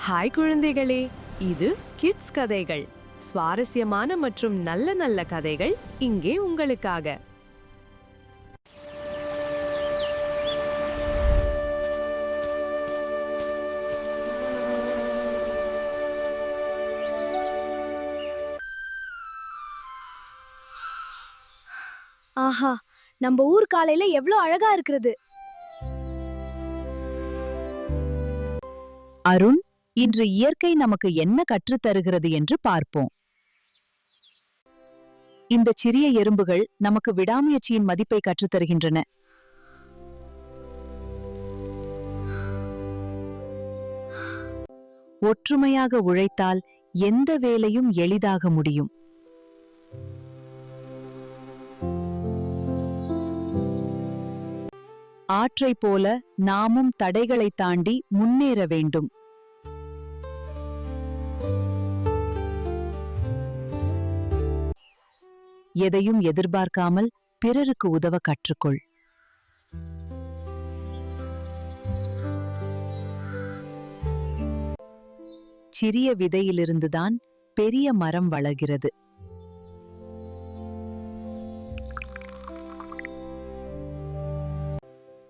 Hi குழந்தைகளே, இது kids கதைகள். சுவாரஸ்யமான மற்றும் நல்ல நல்ல கதைகள் இங்கே உங்களுக்காக. ஆஹா, நம்ம ஊர் காலையில எவ்வளவு அழகா இருக்கிறது. அருண், இன்று இயற்கை நமக்கு என்ன கற்றுத் தருகிறது என்று பார்ப்போம். இந்த சிறிய எறும்புகள் நமக்கு விடாமுயற்சியின் மதிப்பை கற்றுத் தருகின்றன. ஒற்றுமையாக உழைத்தால் எந்த வேலையும் எளிதாக முடியும். ஆற்றைப் போல நாமும் தடைகளைத் தாண்டி முன்னேற வேண்டும். எதையும் எதிர்பார்க்காமல் பிறருக்கு உதவ கற்றுக்கொள். சிறிய விதையிலிருந்துதான் பெரிய மரம் வளர்கிறது.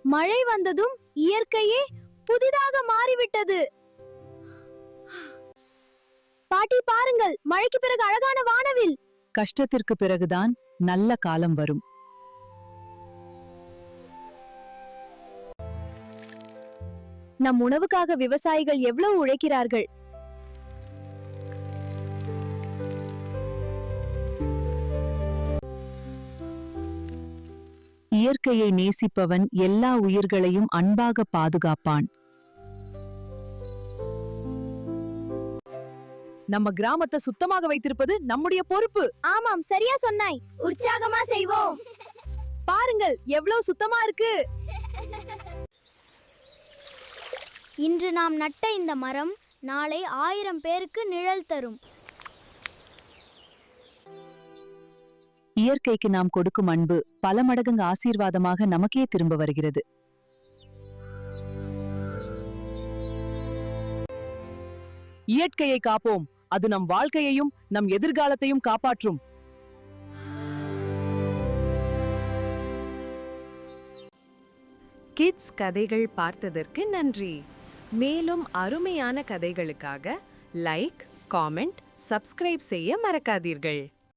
மழை வந்ததும் இயற்கையே புதிதாக மாறிவிட்டது. பாட்டி பாருங்கள், மழைக்கு பிறகு அழகான வானவில். கஷ்டத்திற்கு பிறகுதான் நல்ல காலம் வரும். நம் உணவுக்காக விவசாயிகள் எவ்வளவு உழைக்கிறார்கள். இயற்கையை நேசிப்பவன் எல்லா உயிர்களையும் அன்பாக பாதுகாப்பான். நம்ம கிராமத்தை சுத்தமாக வைத்திருப்பது நம்முடைய பொறுப்பு. ஆமாம், சரியா சொன்னாய். உற்சாகமா செய்வோம். பாருங்கள், எவ்வளவு சுத்தமா இருக்கு. இன்று நாம் நட்ட இந்த மரம் நாளை 1000 பேருக்கு நிழல் தரும். இயற்கைக்கு நாம் கொடுக்கும் அன்பு பல மடங்கு ஆசீர்வாதமாக நமக்கே திரும்ப வருகிறது. இயற்கையை காப்போம், அது நம் வாழ்க்கையையும் நம் எதிர்காலத்தையும் காப்பாற்றும். கிட்ஸ் கதைகள் பார்த்ததற்கு நன்றி. மேலும் அருமையான கதைகளுக்காக லைக், காமெண்ட், சப்ஸ்கிரைப் செய்ய மறக்காதீர்கள்.